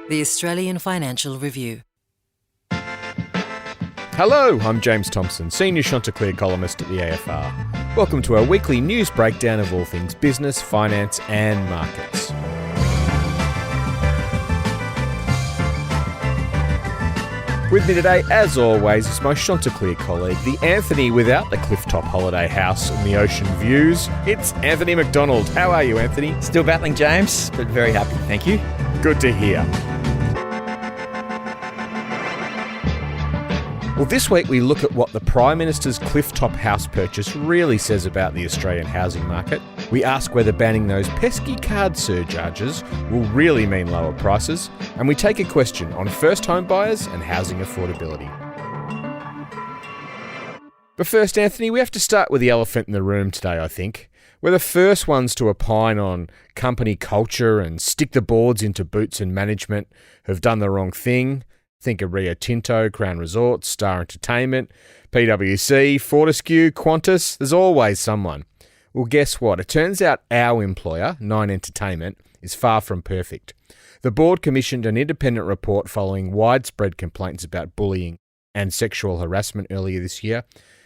The Australian Financial Review. Hello, I'm James Thompson, Senior Chanticleer columnist at the AFR. Welcome to our weekly news breakdown of all things business, finance and markets. With me today, as always, is my Chanticleer colleague, the Anthony without the clifftop holiday house and the ocean views. It's Anthony McDonald. How are you, Anthony? Still battling, James, but very happy. Thank you. Good to hear. Well, this week we look at what the Prime Minister's clifftop house purchase really says about the Australian housing market. We ask whether banning those pesky card surcharges will really mean lower prices. And we take a question on first home buyers and housing affordability. But first, Anthony, we have to start with the elephant in the room today, I think. We're the first ones to opine on company culture and stick the boards into boots and management who've done the wrong thing. Think of Rio Tinto, Crown Resorts, Star Entertainment, PwC, Fortescue, Qantas. There's always someone. Well, guess what? It turns out our employer, Nine Entertainment, is far from perfect. The board commissioned an independent report following widespread complaints about bullying and sexual harassment earlier this year,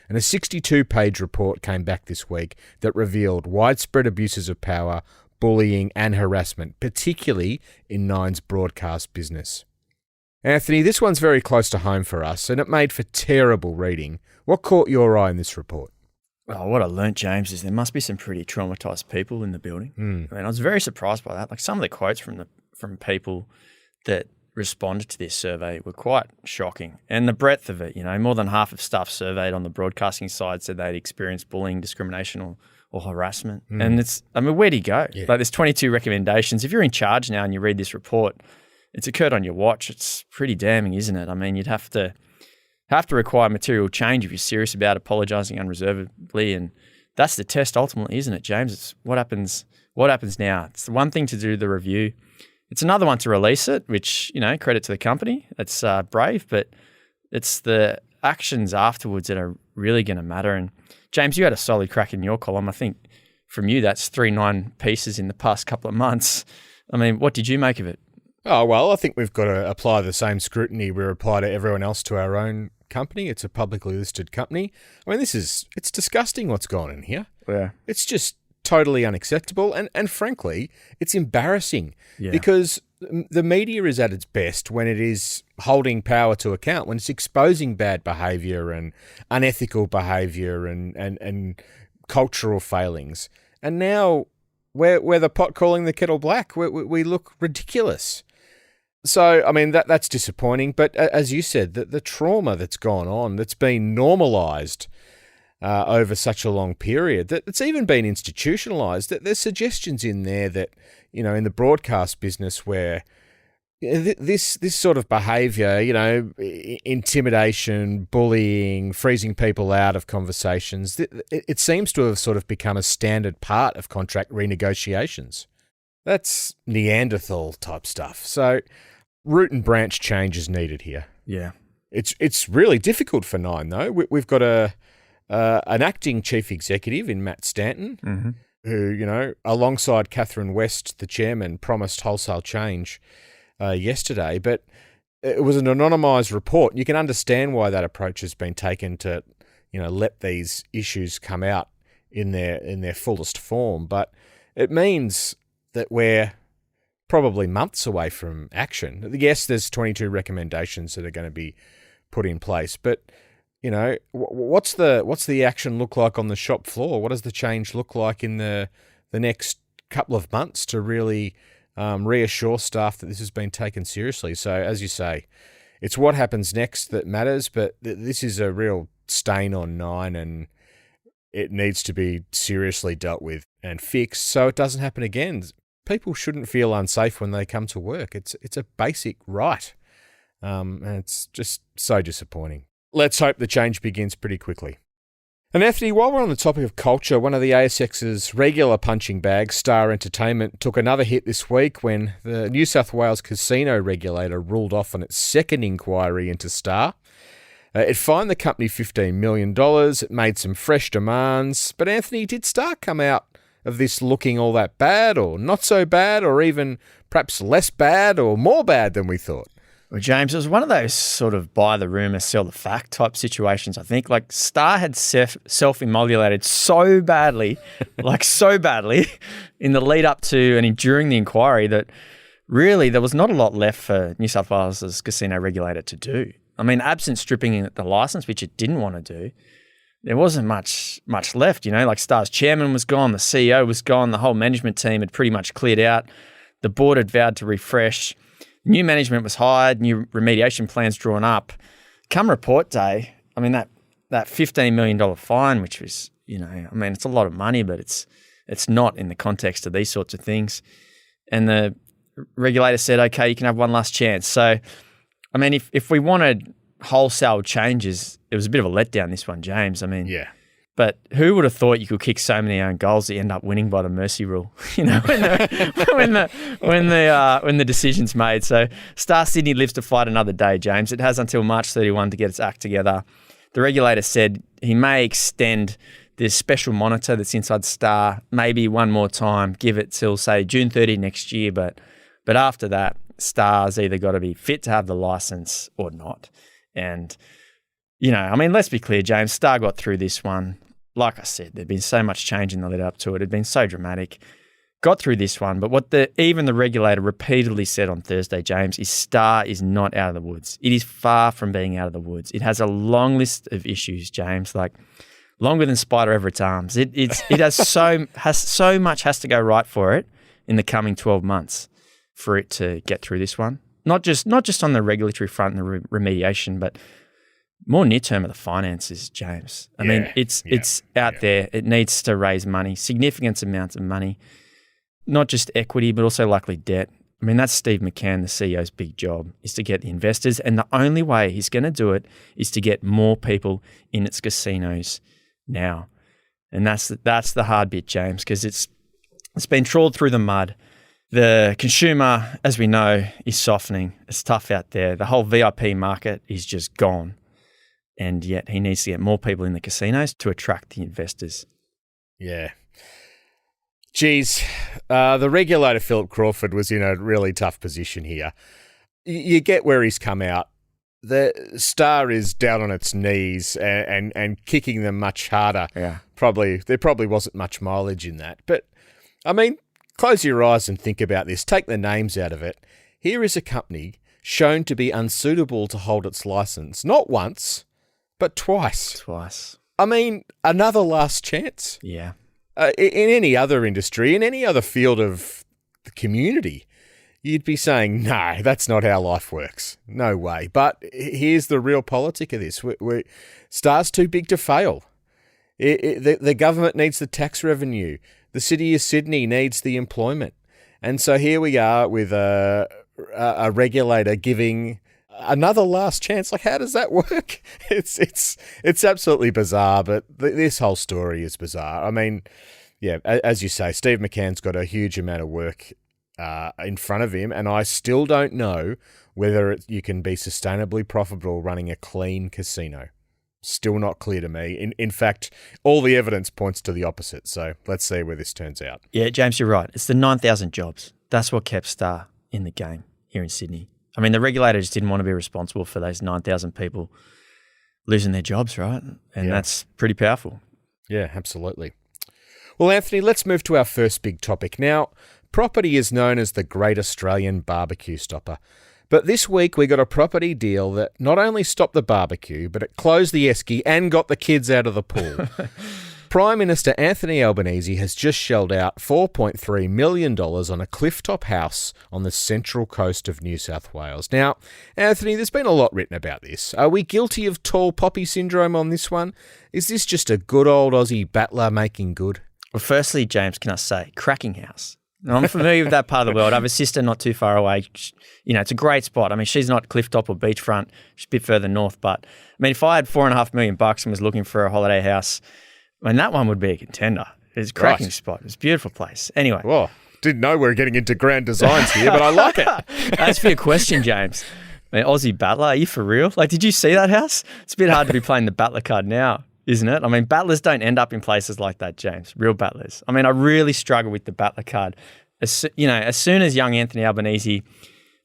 and a 62-page report came back this week that revealed widespread abuses of power, bullying and harassment, particularly in Nine's broadcast business. Anthony, this one's very close to home for us, and it made for terrible reading. What caught your eye in this report? Well, what I learnt, James, is there must be some pretty traumatised people in the building. I mean, I was very surprised by that. Like some of the quotes from people that responded to this survey were quite shocking. And the breadth of it, more than half of staff surveyed on the broadcasting side said they'd experienced bullying, discrimination or harassment. And where do you go? Yeah. Like there's 22 recommendations. If you're in charge now and you read this report, it's occurred on your watch. It's pretty damning, isn't it? I mean, you'd have to require material change if you're serious about apologising unreservedly, and that's the test ultimately, isn't it, James? It's what happens now. It's the one thing to do the review. It's another one to release it, which, credit to the company. That's brave, but it's the actions afterwards that are really going to matter. And James, you had a solid crack in your column. I think from you, that's 3 pieces in the past couple of months. I mean, what did you make of it? Oh, well, I think we've got to apply the same scrutiny we apply to everyone else to our own company. It's a publicly listed company. I mean, it's disgusting what's gone on here. Yeah. It's just totally unacceptable. And frankly, it's embarrassing because the media is at its best when it is holding power to account, when it's exposing bad behaviour and unethical behaviour and cultural failings. And now we're the pot calling the kettle black. We look ridiculous. So, I mean, that's disappointing. But as you said, the trauma that's gone on, that's been normalised over such a long period, that it's even been institutionalised, that there's suggestions in there that, in the broadcast business where this sort of behaviour, intimidation, bullying, freezing people out of conversations, it seems to have sort of become a standard part of contract renegotiations. That's Neanderthal type stuff. So root and branch change is needed here. Yeah. It's really difficult for Nine, though. We've got an acting chief executive in Matt Stanton, who, alongside Catherine West, the chairman, promised wholesale change yesterday, but it was an anonymised report. You can understand why that approach has been taken to, let these issues come out in their fullest form. But it means that we're probably months away from action. Yes, there's 22 recommendations that are going to be put in place, but what's the action look like on the shop floor? What does the change look like in the next couple of months to really reassure staff that this has been taken seriously? So, as you say, it's what happens next that matters, but this is a real stain on Nine, and it needs to be seriously dealt with and fixed so it doesn't happen again. People shouldn't feel unsafe when they come to work. It's a basic right, and it's just so disappointing. Let's hope the change begins pretty quickly. And Anthony, while we're on the topic of culture, one of the ASX's regular punching bags, Star Entertainment, took another hit this week when the New South Wales casino regulator ruled off on its second inquiry into Star. It fined the company $15 million. It made some fresh demands. But Anthony, did Star come out of this looking all that bad or not so bad or even perhaps less bad or more bad than we thought? Well, James, it was one of those sort of buy the rumour, sell the fact type situations, I think. Like Star had self-immolated so badly, in the lead up to and during the inquiry that really there was not a lot left for New South Wales' casino regulator to do. I mean, absent stripping the licence, which it didn't want to do, there wasn't much left, like Star's chairman was gone, the CEO was gone, the whole management team had pretty much cleared out. The board had vowed to refresh. New management was hired, new remediation plans drawn up. Come report day, I mean, that $15 million fine, which was, it's a lot of money, but it's not in the context of these sorts of things. And the regulator said, okay, you can have one last chance. So, I mean, if we wanted wholesale changes, it was a bit of a letdown, this one, James. I mean, yeah. But who would have thought you could kick so many own goals that you end up winning by the mercy rule? When the decision's made. So Star Sydney lives to fight another day, James. It has until March 31 to get its act together. The regulator said he may extend this special monitor that's inside Star maybe one more time, give it till say June 30 next year. But after that, Star's either got to be fit to have the license or not. And let's be clear, James. Star got through this one. Like I said, there'd been so much change in the lead up to it. It had been so dramatic. Got through this one. But what even the regulator repeatedly said on Thursday, James, is Star is not out of the woods. It is far from being out of the woods. It has a long list of issues, James, like longer than Spider ever its arms. It has so much has to go right for it in the coming 12 months for it to get through this one. Not just on the regulatory front and the remediation, but more near term of the finances, James. I mean, it's out there. It needs to raise money, significant amounts of money, not just equity, but also likely debt. I mean, that's Steve McCann, the CEO's big job, is to get the investors. And the only way he's going to do it is to get more people in its casinos now. And that's the hard bit, James, because it's been trawled through the mud. The consumer, as we know, is softening. It's tough out there. The whole VIP market is just gone. And yet he needs to get more people in the casinos to attract the investors. Yeah. Geez, the regulator, Philip Crawford, was in a really tough position here. You get where he's come out. The Star is down on its knees and kicking them much harder. Yeah. There probably wasn't much mileage in that. But, I mean, close your eyes and think about this. Take the names out of it. Here is a company shown to be unsuitable to hold its license, not once, but twice. I mean, another last chance. Yeah. In any other industry, in any other field of the community, you'd be saying, no, that's not how life works. No way. But here's the real politic of this. Star's too big to fail. The government needs the tax revenue. The City of Sydney needs the employment. And so here we are with a regulator giving another last chance. Like, how does that work? It's absolutely bizarre, but this whole story is bizarre. I mean, yeah, as you say, Steve McCann's got a huge amount of work in front of him, and I still don't know whether you can be sustainably profitable running a clean casino. Still not clear to me. In fact, all the evidence points to the opposite. So let's see where this turns out. Yeah, James, you're right. It's the 9,000 jobs. That's what kept Star in the game here in Sydney. I mean, the regulator just didn't want to be responsible for those 9,000 people losing their jobs, right? And that's pretty powerful. Yeah, absolutely. Well, Anthony, let's move to our first big topic. Now, property is known as the Great Australian Barbecue Stopper. But this week we got a property deal that not only stopped the barbecue, but it closed the esky and got the kids out of the pool. Prime Minister Anthony Albanese has just shelled out $4.3 million on a clifftop house on the central coast of New South Wales. Now, Anthony, there's been a lot written about this. Are we guilty of tall poppy syndrome on this one? Is this just a good old Aussie battler making good? Well, firstly, James, can I say, cracking house. Now, I'm familiar with that part of the world. I have a sister not too far away. It's a great spot. I mean, she's not clifftop or beachfront. She's a bit further north. But, I mean, if I had $4.5 million and was looking for a holiday house, I mean, that one would be a contender. It's a cracking spot. It's a beautiful place. Anyway. Well, didn't know we were getting into grand designs here, but I like it. That's for your question, James. I mean, Aussie battler, are you for real? Like, did you see that house? It's a bit hard to be playing the battler card now. isn't it? I mean, battlers don't end up in places like that, James. Real battlers. I mean, I really struggle with the battler card. As soon as young Anthony Albanese,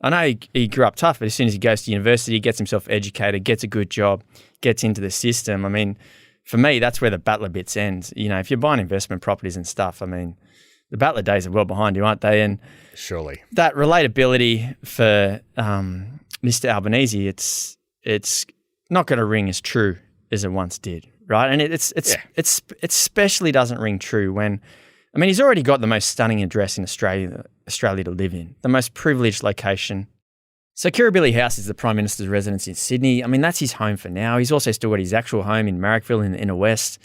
I know he grew up tough, but as soon as he goes to university, gets himself educated, gets a good job, gets into the system, I mean, for me, that's where the battler bits ends. If you're buying investment properties and stuff, I mean, the battler days are well behind you, aren't they? And surely that relatability for Mr. Albanese, it's not going to ring as true as it once did, right? And it especially doesn't ring true when, I mean, he's already got the most stunning address in Australia to live in, the most privileged location. So Kirribilli House is the Prime Minister's residence in Sydney. I mean, that's his home for now. He's also still got his actual home in Marrickville in the inner west.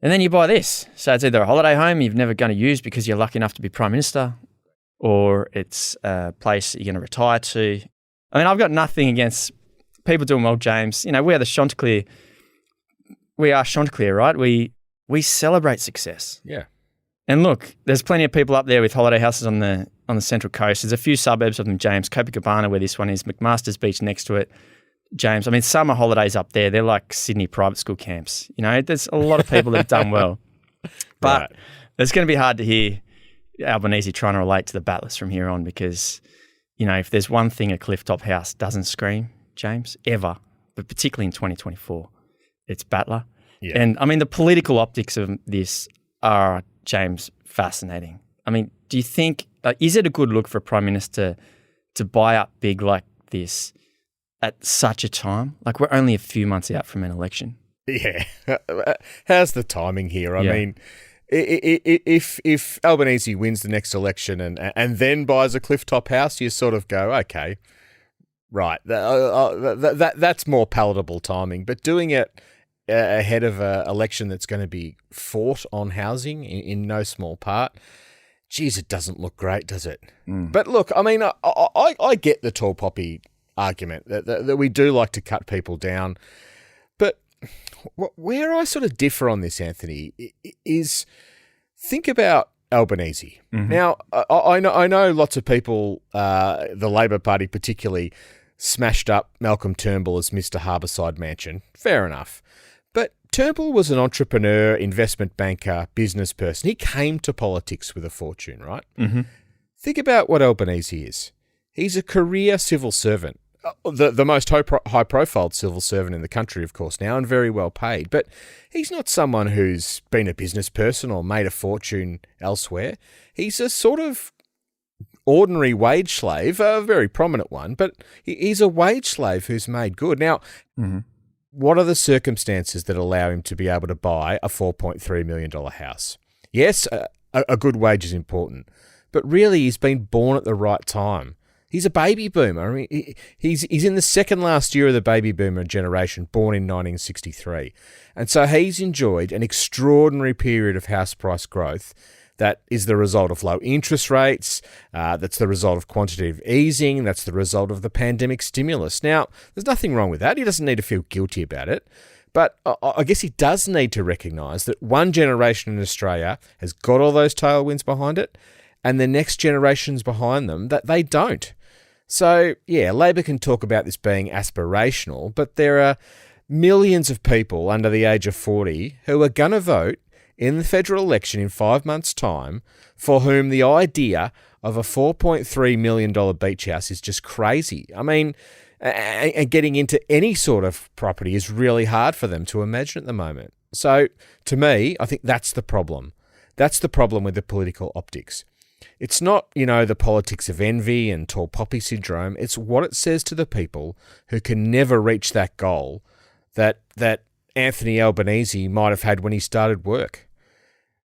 And then you buy this. So it's either a holiday home you're never going to use because you're lucky enough to be Prime Minister, or it's a place you're going to retire to. I mean, I've got nothing against people doing well, James. We are the Chanticleer. We are Chanticleer, right? We celebrate success. Yeah. And look, there's plenty of people up there with holiday houses on the Central Coast. There's a few suburbs of them, James. Copacabana, where this one is, McMaster's Beach next to it, James. I mean, summer holidays up there, they're like Sydney private school camps. There's a lot of people that have done well. But right. It's going to be hard to hear Albanese trying to relate to the battlers from here on because, if there's one thing a clifftop house doesn't scream, James, ever, but particularly in 2024, it's battler. Yeah. And, I mean, the political optics of this are, James, fascinating. I mean, do you think, is it a good look for a Prime Minister to buy up big like this at such a time? Like, we're only a few months out from an election. Yeah. How's the timing here? I mean, if Albanese wins the next election and then buys a clifftop house, you sort of go, okay, right, that's more palatable timing. But doing it ahead of an election that's going to be fought on housing in no small part, geez, it doesn't look great, does it? But look, I mean, I get the tall poppy argument that we do like to cut people down. But where I sort of differ on this, Anthony, is think about Albanese. Mm-hmm. Now, I know lots of people, the Labor Party particularly, smashed up Malcolm Turnbull as Mr. Harbourside Mansion. Fair enough. But Turnbull was an entrepreneur, investment banker, business person. He came to politics with a fortune, right? Mm-hmm. Think about what Albanese is. He's a career civil servant. The most high-profile civil servant in the country, of course, now, and very well paid. But he's not someone who's been a business person or made a fortune elsewhere. He's a sort of ordinary wage slave, a very prominent one, but he's a wage slave who's made good. Now, what are the circumstances that allow him to be able to buy a $4.3 million house? Yes, a good wage is important, but really he's been born at the right time. He's a baby boomer. I mean, he's in the second last year of the baby boomer generation, born in 1963. And so he's enjoyed an extraordinary period of house price growth that is the result of low interest rates, that's the result of quantitative easing, that's the result of the pandemic stimulus. Now, there's nothing wrong with that. He doesn't need to feel guilty about it. But I guess he does need to recognise that one generation in Australia has got all those tailwinds behind it, and the next generations behind them, that they don't. So, yeah, Labor can talk about this being aspirational, but there are millions of people under the age of 40 who are going to vote in the federal election in 5 months' time for whom the idea of a $4.3 million beach house is just crazy. I mean, and getting into any sort of property is really hard for them to imagine at the moment. So, to me, I think that's the problem. That's the problem with the political optics. It's not, the politics of envy and tall poppy syndrome. It's what it says to the people who can never reach that goal that Anthony Albanese might have had when he started work.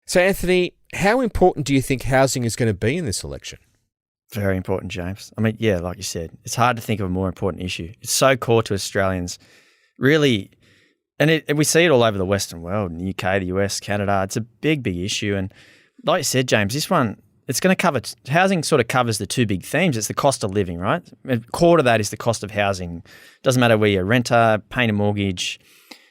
So, Anthony, how important do you think housing is going to be in this election? Very important, James. I mean, yeah, like you said, it's hard to think of a more important issue. It's so core to Australians, really, and we see it all over the Western world, in the UK, the US, Canada. It's a big, big issue. And like you said, James, this one, it's going to cover, housing sort of covers the two big themes. It's the cost of living, right? And core to that is the cost of housing. Doesn't matter whether you're a renter, paying a mortgage,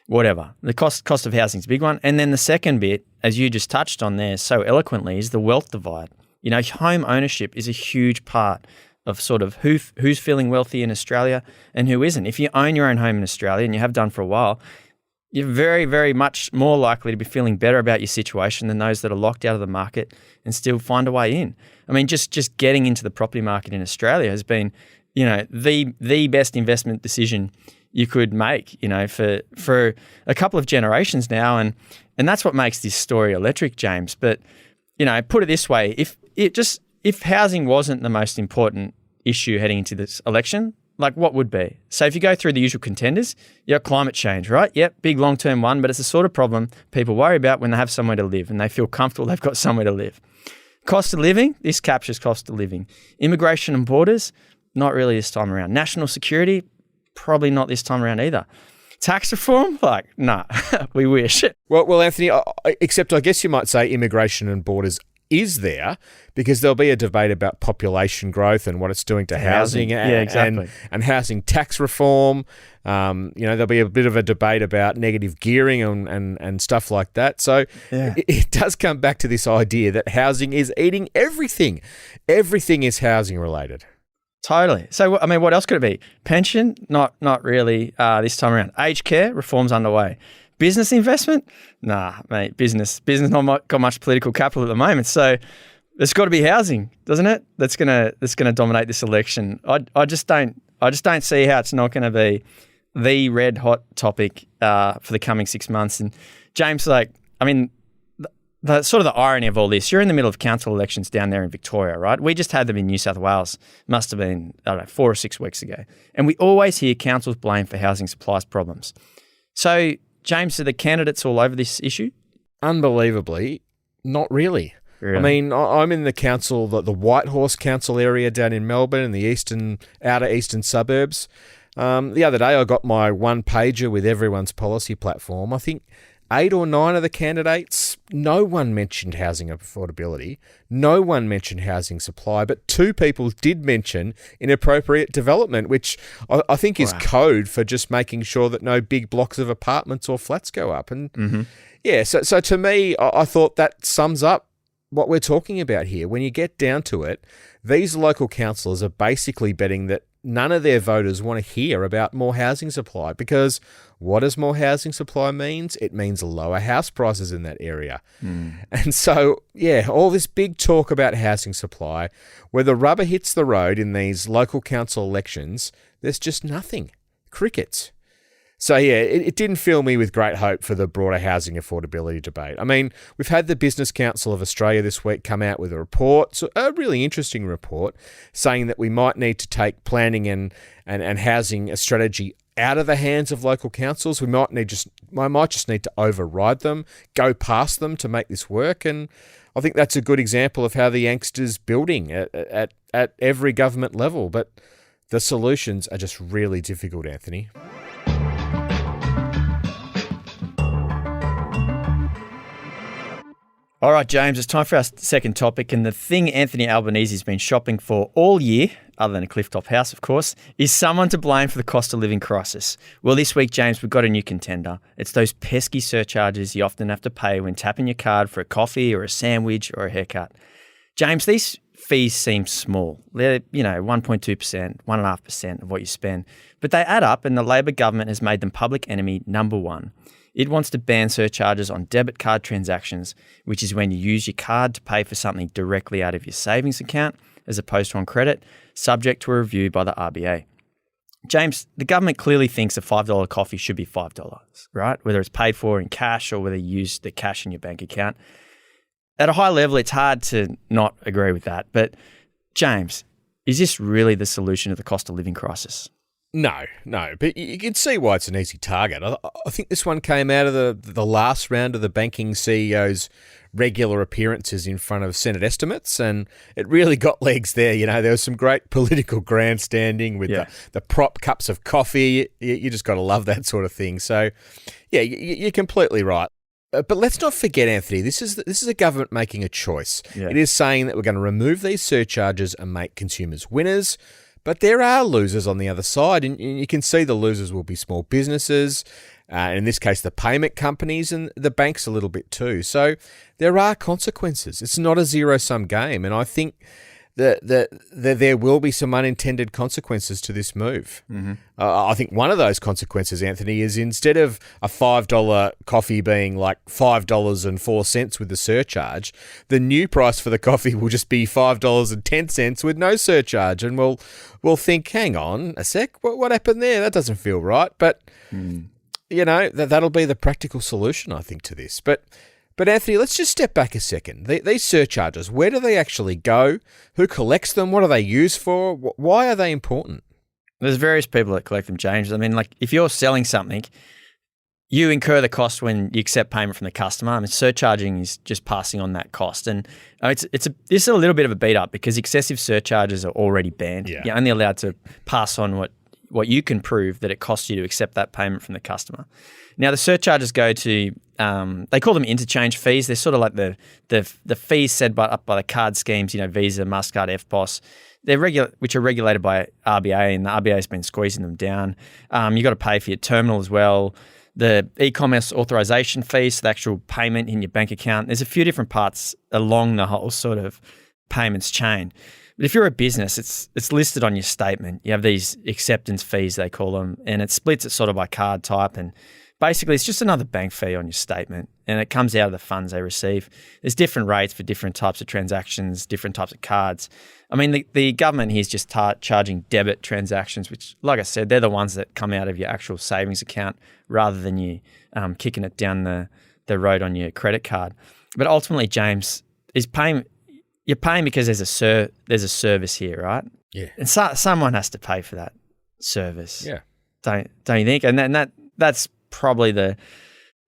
whatever. The cost of housing is a big one. And then the second bit, as you just touched on there so eloquently, is the wealth divide. Home ownership is a huge part of sort of who's feeling wealthy in Australia and who isn't. If you own your own home in Australia, and you have done for a while, you're very, very much more likely to be feeling better about your situation than those that are locked out of the market and still find a way in. I mean, just getting into the property market in Australia has been, the best investment decision you could make, for a couple of generations now. And that's what makes this story electric, James. But, put it this way, if housing wasn't the most important issue heading into this election, like what would be? So if you go through the usual contenders, you got climate change, right? Yep, big long-term one, but it's the sort of problem people worry about when they have somewhere to live and they feel comfortable they've got somewhere to live. Cost of living, this captures cost of living. Immigration and borders, not really this time around. National security, probably not this time around either. Tax reform, nah, we wish. Well, Anthony, except I guess you might say immigration and borders is there, because there'll be a debate about population growth and what it's doing to housing exactly. and housing tax reform. There'll be a bit of a debate about negative gearing and stuff like that. So it does come back to this idea that housing is eating everything. Everything is housing related. Totally. So, I mean, what else could it be? Pension? Not really this time around. Aged care? Reforms underway. Business investment? Nah, mate, business not got much political capital at the moment. So there's got to be housing, doesn't it? That's gonna dominate this election. I just don't see how it's not going to be the red hot topic for the coming 6 months. And James, the sort of the irony of all this, you're in the middle of council elections down there in Victoria, right? We just had them in New South Wales, must have been, 4 or 6 weeks ago. And we always hear councils blamed for housing supplies problems. So, James, are the candidates all over this issue? Unbelievably, not really. I mean, I'm in the council, the Whitehorse Council area down in Melbourne in the outer eastern suburbs. The other day I got my one-pager with everyone's policy platform. I think 8 or 9 of the candidates, no one mentioned housing affordability. No one mentioned housing supply, but 2 people did mention inappropriate development, which I think is code for just making sure that no big blocks of apartments or flats go up. And so to me, I thought that sums up what we're talking about here. When you get down to it, these local councillors are basically betting that none of their voters want to hear about more housing supply, because what does more housing supply means? It means lower house prices in that area. And so, all this big talk about housing supply, where the rubber hits the road in these local council elections, there's just nothing. Crickets. So, it didn't fill me with great hope for the broader housing affordability debate. I mean, we've had the Business Council of Australia this week come out with a report, a really interesting report, saying that we might need to take planning and housing a strategy out of the hands of local councils. We might just need to override them, go past them to make this work. And I think that's a good example of how the angst is building at every government level. But the solutions are just really difficult, Anthony. All right, James, it's time for our second topic. And the thing Anthony Albanese has been shopping for all year, other than a clifftop house, of course, is someone to blame for the cost of living crisis. Well, this week, James, we've got a new contender. It's those pesky surcharges you often have to pay when tapping your card for a coffee or a sandwich or a haircut. James, these fees seem small. They're, 1.2%, 1.5% of what you spend. But they add up, and the Labor government has made them public enemy number one. It wants to ban surcharges on debit card transactions, which is when you use your card to pay for something directly out of your savings account, as opposed to on credit, subject to a review by the RBA. James, the government clearly thinks a $5 coffee should be $5, right? Whether it's paid for in cash or whether you use the cash in your bank account. At a high level, it's hard to not agree with that. But James, is this really the solution to the cost of living crisis? No, but you can see why it's an easy target. I think this one came out of the last round of the banking CEO's regular appearances in front of Senate estimates, and it really got legs there. There was some great political grandstanding with the prop cups of coffee. You just got to love that sort of thing. So, you're completely right. But let's not forget, Anthony, this is a government making a choice. Yeah. It is saying that we're going to remove these surcharges and make consumers winners. But there are losers on the other side, and you can see the losers will be small businesses, in this case the payment companies and the banks a little bit too. So there are consequences. It's not a zero-sum game, and I think there will be some unintended consequences to this move. I think one of those consequences, Anthony, is instead of a $5 coffee being like $5.04 with the surcharge, the new price for the coffee will just be $5.10 with no surcharge, and we'll think, hang on a sec, what happened there? That doesn't feel right. But that'll be the practical solution, I think, to this. But Anthony, let's just step back a second. These surcharges, where do they actually go? Who collects them? What are they used for? Why are they important? There's various people that collect them, James. I mean, like if you're selling something, you incur the cost when you accept payment from the customer. I mean, surcharging is just passing on that cost. And this is a little bit of a beat up because excessive surcharges are already banned. Yeah. You're only allowed to pass on what you can prove that it costs you to accept that payment from the customer. Now, the surcharges go to, they call them interchange fees. They're sort of like the fees set up by the card schemes, Visa, MasterCard, EFTPOS, which are regulated by RBA, and the RBA has been squeezing them down. You got to pay for your terminal as well. The e-commerce authorization fees, so the actual payment in your bank account. There's a few different parts along the whole sort of payments chain. But if you're a business, it's listed on your statement. You have these acceptance fees, they call them, and it splits it sort of by card type. And basically, it's just another bank fee on your statement, and it comes out of the funds they receive. There's different rates for different types of transactions, different types of cards. I mean, the government here is just charging debit transactions, which, like I said, they're the ones that come out of your actual savings account rather than you kicking it down the road on your credit card. But ultimately, James, you're paying because there's a service here, right? Yeah. And someone has to pay for that service. Yeah. Don't you think? And that's probably the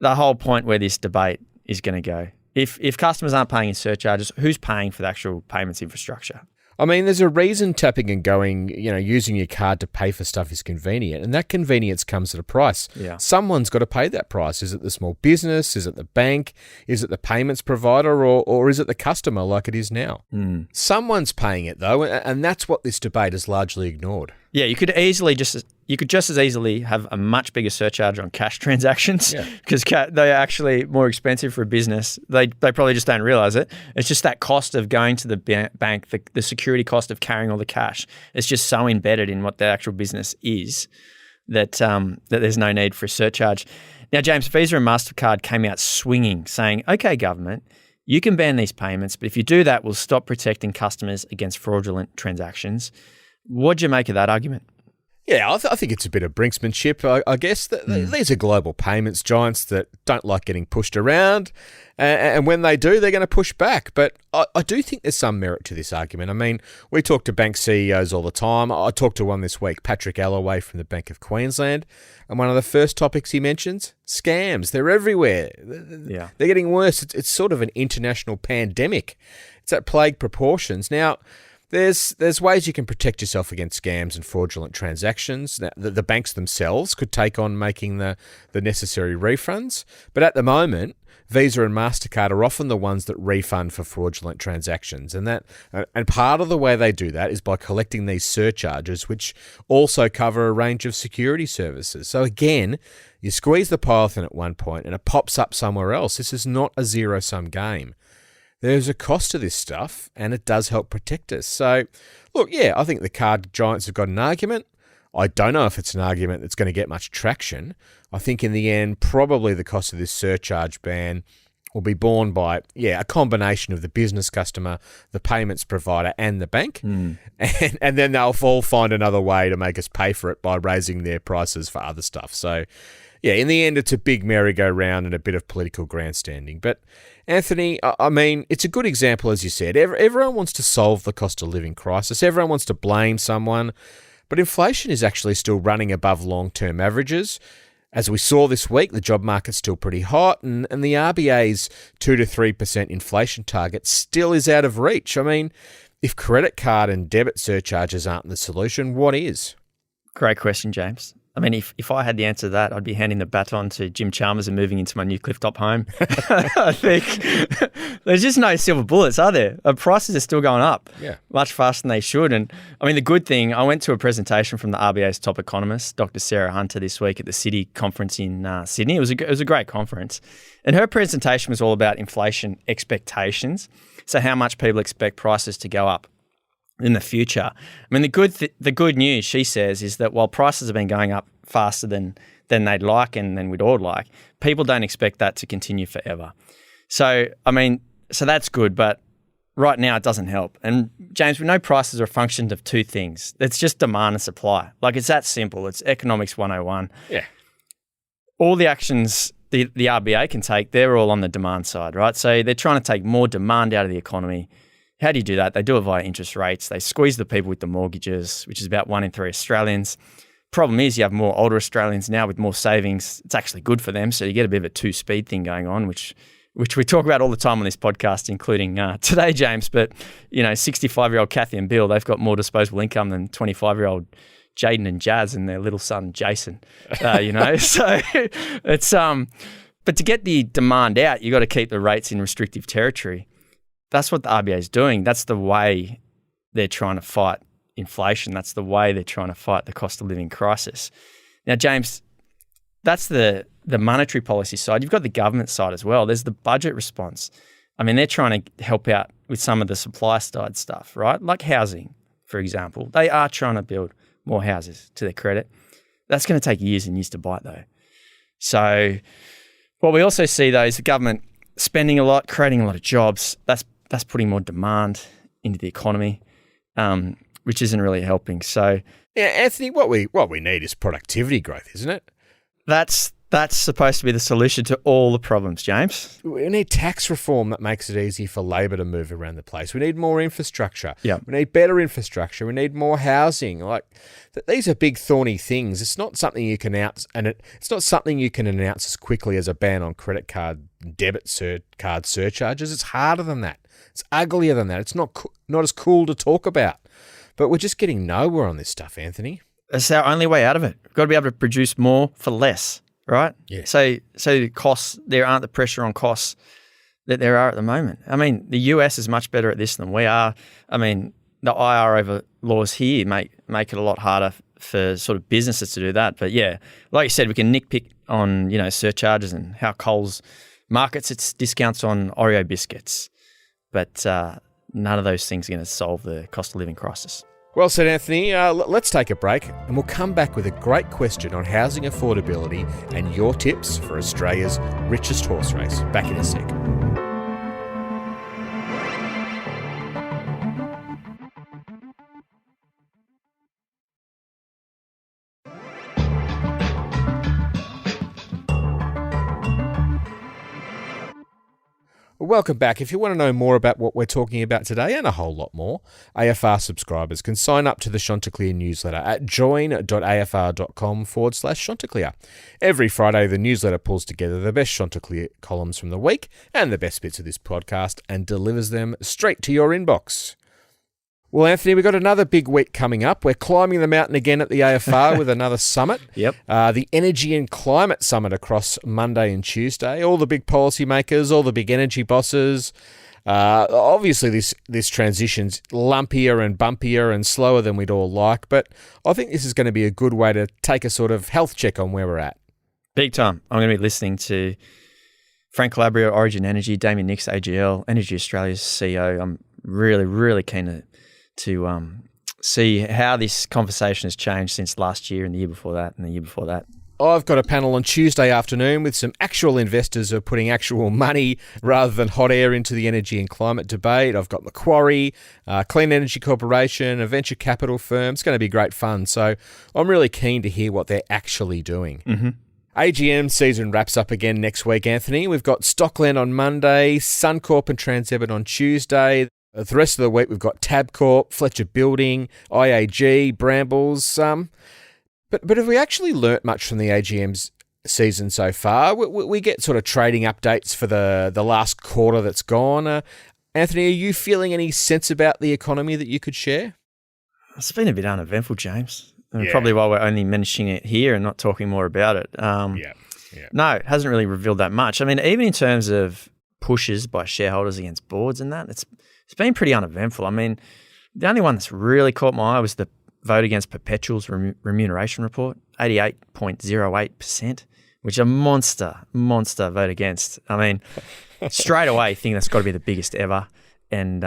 whole point where this debate is going to go. If customers aren't paying in surcharges, who's paying for the actual payments infrastructure? I mean, there's a reason tapping and going, using your card to pay for stuff is convenient, and that convenience comes at a price. Yeah. Someone's got to pay that price. Is it the small business? Is it the bank? Is it the payments provider? Or is it the customer like it is now? Someone's paying it, though, and that's what this debate has largely ignored. Yeah, you could just as easily have a much bigger surcharge on cash transactions because they are actually more expensive for a business. They probably just don't realize it. It's just that cost of going to the bank, the security cost of carrying all the cash. It's just so embedded in what the actual business is that there's no need for a surcharge. Now, James, Visa and MasterCard came out swinging, saying, "Okay, government, you can ban these payments, but if you do that, we'll stop protecting customers against fraudulent transactions." What'd you make of that argument? Yeah, I think it's a bit of brinksmanship, I guess. These are global payments giants that don't like getting pushed around, and when they do, they're going to push back. But I do think there's some merit to this argument. I mean, we talk to bank CEOs all the time. I talked to one this week, Patrick Allaway from the Bank of Queensland, and one of the first topics he mentions, scams. They're everywhere. Yeah. They're getting worse. It's sort of an international pandemic. It's at plague proportions. Now, There's ways you can protect yourself against scams and fraudulent transactions. Now, the banks themselves could take on making the necessary refunds. But at the moment, Visa and MasterCard are often the ones that refund for fraudulent transactions. And part of the way they do that is by collecting these surcharges, which also cover a range of security services. So again, you squeeze the python at one point and it pops up somewhere else. This is not a zero-sum game. There's a cost to this stuff, and it does help protect us. So, look, yeah, I think the card giants have got an argument. I don't know if it's an argument that's going to get much traction. I think in the end, probably the cost of this surcharge ban will be borne by, a combination of the business customer, the payments provider, and the bank. And then they'll all find another way to make us pay for it by raising their prices for other stuff. So, yeah, in the end, it's a big merry-go-round and a bit of political grandstanding. But, Anthony, I mean, it's a good example, as you said. Everyone wants to solve the cost of living crisis. Everyone wants to blame someone. But inflation is actually still running above long-term averages. As we saw this week, the job market's still pretty hot, and the RBA's 2 to 3% inflation target still is out of reach. I mean, if credit card and debit surcharges aren't the solution, what is? Great question, James. I mean, if I had the answer to that, I'd be handing the baton to Jim Chalmers and moving into my new clifftop home. I think there's just no silver bullets, are there? Prices are still going up much faster than they should. And I mean, the good thing, I went to a presentation from the RBA's top economist, Dr. Sarah Hunter, this week at the City Conference in Sydney. It was a great conference. And her presentation was all about inflation expectations. So how much people expect prices to go up. in the future. I mean, the good news, she says, is that while prices have been going up faster than they'd like and than we'd all like, people don't expect that to continue forever. So, I mean, so that's good, but right now it doesn't help. And James, we know prices are a function of two things. It's just demand and supply. Like, it's that simple. It's economics 101. Yeah. All the actions the RBA can take, they're all on the demand side, right? So they're trying to take more demand out of the economy. How do you do that? They do it via interest rates. They squeeze the people with the mortgages, which is about 1 in 3 Australians. Problem is you have more older Australians now with more savings. It's actually good for them. So you get a bit of a two-speed thing going on, which we talk about all the time on this podcast, including today, James. But, 65-year-old Kathy and Bill, they've got more disposable income than 25-year-old Jaden and Jazz and their little son, Jason, So it's, but to get the demand out, you got to keep the rates in restrictive territory. That's what the RBA is doing. That's the way they're trying to fight inflation. That's the way they're trying to fight the cost of living crisis. Now, James, that's the monetary policy side. You've got the government side as well. There's the budget response. I mean, they're trying to help out with some of the supply side stuff, right? Like housing, for example. They are trying to build more houses, to their credit. That's going to take years and years to bite, though. So what we also see, though, is the government spending a lot, creating a lot of jobs. That's putting more demand into the economy, which isn't really helping. So, yeah, Anthony, what we need is productivity growth, isn't it? That's supposed to be the solution to all the problems, James. We need tax reform that makes it easy for labour to move around the place. We need more infrastructure. Yep. We need better infrastructure. We need more housing. These are big thorny things. It's not something you can announce, and it's not something you can announce as quickly as a ban on credit card debit card surcharges. It's harder than that. It's uglier than that. It's not as cool to talk about. But we're just getting nowhere on this stuff, Anthony. It's our only way out of it. We've got to be able to produce more for less. Right? Yeah. So the costs, there aren't the pressure on costs that there are at the moment. I mean, the US is much better at this than we are. I mean, the IR laws here make it a lot harder for sort of businesses to do that. But yeah, like you said, we can nitpick on, surcharges and how Coles markets its discounts on Oreo biscuits. But none of those things are going to solve the cost of living crisis. Well said, Anthony. Let's take a break and we'll come back with a great question on housing affordability and your tips for Australia's richest horse race. Back in a sec. Welcome back. If you want to know more about what we're talking about today and a whole lot more, AFR subscribers can sign up to the Chanticleer newsletter at join.afr.com/Chanticleer. Every Friday, the newsletter pulls together the best Chanticleer columns from the week and the best bits of this podcast and delivers them straight to your inbox. Well, Anthony, we've got another big week coming up. We're climbing the mountain again at the AFR with another summit. Yep. The Energy and Climate Summit across Monday and Tuesday. All the big policymakers, all the big energy bosses. Obviously, this transition's lumpier and bumpier and slower than we'd all like, but I think this is going to be a good way to take a sort of health check on where we're at. Big time. I'm going to be listening to Frank Calabria, Origin Energy, Damien Nix, AGL, Energy Australia's CEO. I'm really, really keen to see how this conversation has changed since last year and the year before that and the year before that. I've got a panel on Tuesday afternoon with some actual investors who are putting actual money rather than hot air into the energy and climate debate. I've got Macquarie, Clean Energy Corporation, a venture capital firm. It's going to be great fun. So I'm really keen to hear what they're actually doing. Mm-hmm. AGM season wraps up again next week, Anthony. We've got Stockland on Monday, Suncorp and Transurban on Tuesday. The rest of the week, we've got Tabcorp, Fletcher Building, IAG, Brambles. But have we actually learnt much from the AGM's season so far? We get sort of trading updates for the last quarter that's gone. Anthony, are you feeling any sense about the economy that you could share? It's been a bit uneventful, James. Probably why we're only mentioning it here and not talking more about it. No, it hasn't really revealed that much. I mean, even in terms of pushes by shareholders against boards and that, it's been pretty uneventful. I mean, the only one that's really caught my eye was the vote against Perpetual's remuneration report, 88.08%, which is a monster vote against. I mean, straight away, I think that's got to be the biggest ever. And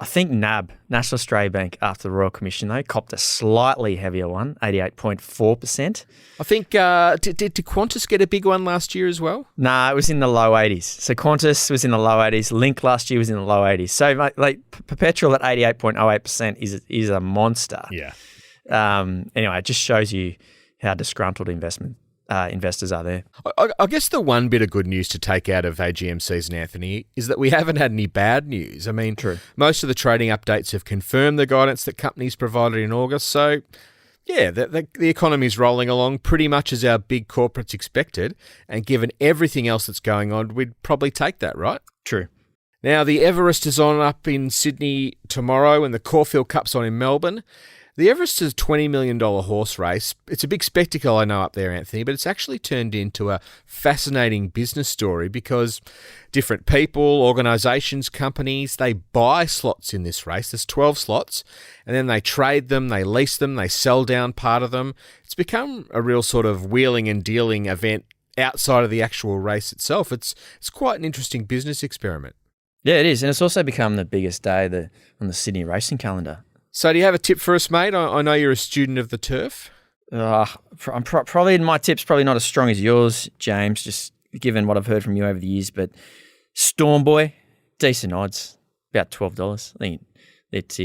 I think NAB, National Australia Bank, after the Royal Commission, though, copped a slightly heavier one, 88.4%. I think, did Qantas get a big one last year as well? Nah, it was in the low 80s. So Qantas was in the low 80s. Link last year was in the low 80s. So like Perpetual at 88.08% is a monster. Yeah. Anyway, it just shows you how disgruntled investors are there. I guess the one bit of good news to take out of AGM season, Anthony, is that we haven't had any bad news. I mean, True. Most of the trading updates have confirmed the guidance that companies provided in August. So, yeah, the economy's rolling along pretty much as our big corporates expected. And given everything else that's going on, we'd probably take that, right? True. Now, the Everest is on up in Sydney tomorrow and the Caulfield Cup's on in Melbourne. The Everest is a $20 million horse race. It's a big spectacle, I know, up there, Anthony, but it's actually turned into a fascinating business story because different people, organisations, companies, they buy slots in this race. There's 12 slots, and then they trade them, they lease them, they sell down part of them. It's become a real sort of wheeling and dealing event outside of the actual race itself. It's quite an interesting business experiment. Yeah, it is. And it's also become the biggest day on the Sydney racing calendar. So do you have a tip for us, mate? I know you're a student of the turf. I'm probably my tip's probably not as strong as yours, James, just given what I've heard from you over the years. But Storm Boy, decent odds, about $12. I think it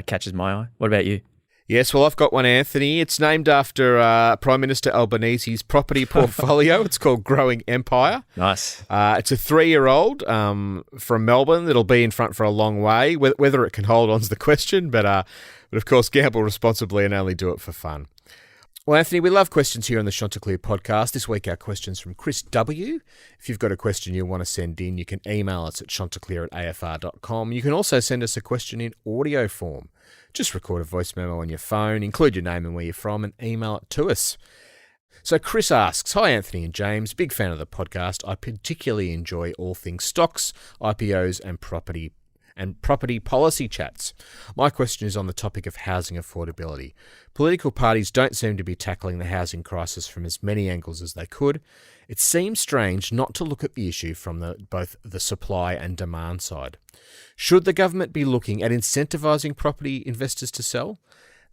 catches my eye. What about you? Yes, well, I've got one, Anthony. It's named after Prime Minister Albanese's property portfolio. It's called Growing Empire. Nice. It's a 3-year-old from Melbourne that'll be in front for a long way. Whether it can hold on's the question, but of course, gamble responsibly and only do it for fun. Well, Anthony, we love questions here on the Chanticleer podcast. This week, our question's from Chris W. If you've got a question you want to send in, you can email us at chanticleer@afr.com. You can also send us a question in audio form. Just record a voice memo on your phone, include your name and where you're from, and email it to us. So Chris asks, "Hi Anthony and James, big fan of the podcast. I particularly enjoy all things stocks, IPOs and property policy chats. My question is on the topic of housing affordability. Political parties don't seem to be tackling the housing crisis from as many angles as they could. It seems strange not to look at the issue from both the supply and demand side. Should the government be looking at incentivising property investors to sell?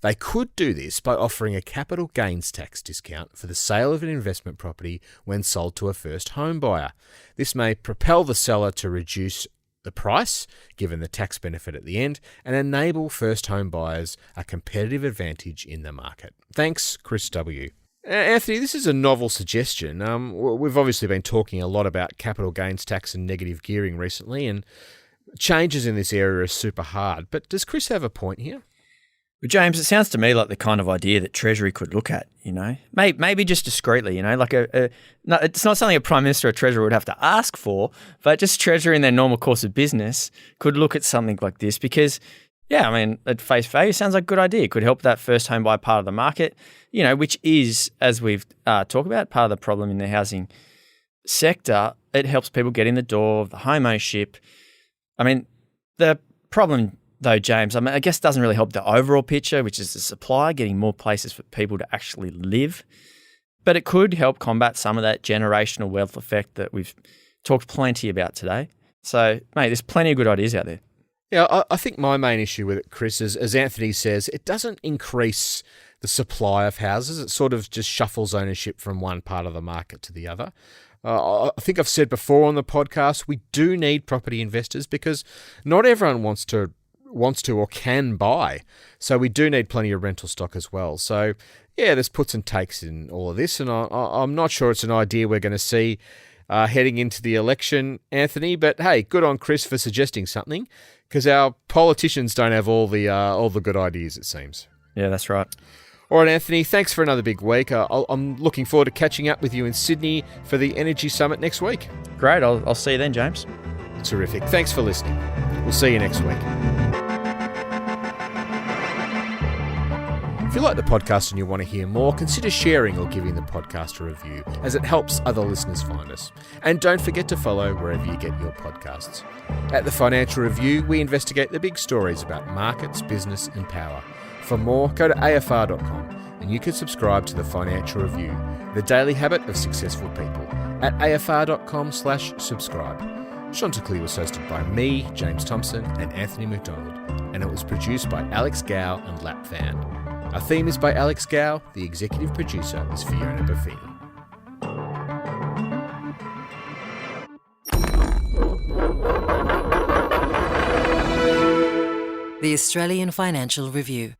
They could do this by offering a capital gains tax discount for the sale of an investment property when sold to a first home buyer. This may propel the seller to reduce the price, given the tax benefit at the end, and enable first home buyers a competitive advantage in the market. Thanks, Chris W. Anthony, this is a novel suggestion. We've obviously been talking a lot about capital gains tax and negative gearing recently, and changes in this area are super hard. But does Chris have a point here? Well, James, it sounds to me like the kind of idea that Treasury could look at, maybe just discreetly, like no, it's not something a Prime Minister or Treasurer would have to ask for, but just Treasury in their normal course of business could look at something like this because, at face value, sounds like a good idea. It could help that first home buyer part of the market, which is, as we've talked about, part of the problem in the housing sector. It helps people get in the door of the home ownership. The problem though, James, I guess doesn't really help the overall picture, which is the supply, getting more places for people to actually live. But it could help combat some of that generational wealth effect that we've talked plenty about today. So, mate, there's plenty of good ideas out there. Yeah, I think my main issue with it, Chris, is, as Anthony says, it doesn't increase the supply of houses. It sort of just shuffles ownership from one part of the market to the other. I think I've said before on the podcast, we do need property investors because not everyone wants to or can buy. So we do need plenty of rental stock as well. So, yeah, there's puts and takes in all of this, and I'm not sure it's an idea we're going to see heading into the election, Anthony. But, hey, good on Chris for suggesting something, because our politicians don't have all the good ideas, it seems. Yeah, that's right. All right, Anthony, thanks for another big week. I'm looking forward to catching up with you in Sydney for the Energy Summit next week. Great. I'll see you then, James. Terrific. Thanks for listening. We'll see you next week. If you like the podcast and you want to hear more, consider sharing or giving the podcast a review, as it helps other listeners find us. And don't forget to follow wherever you get your podcasts. At The Financial Review, we investigate the big stories about markets, business and power. For more, go to afr.com and you can subscribe to The Financial Review, the daily habit of successful people, at afr.com/subscribe. Chanticleer was hosted by me, James Thompson, and Anthony McDonald, and it was produced by Alex Gow and Lap Van. Our theme is by Alex Gow, the executive producer is Fiona Buffini. The Australian Financial Review.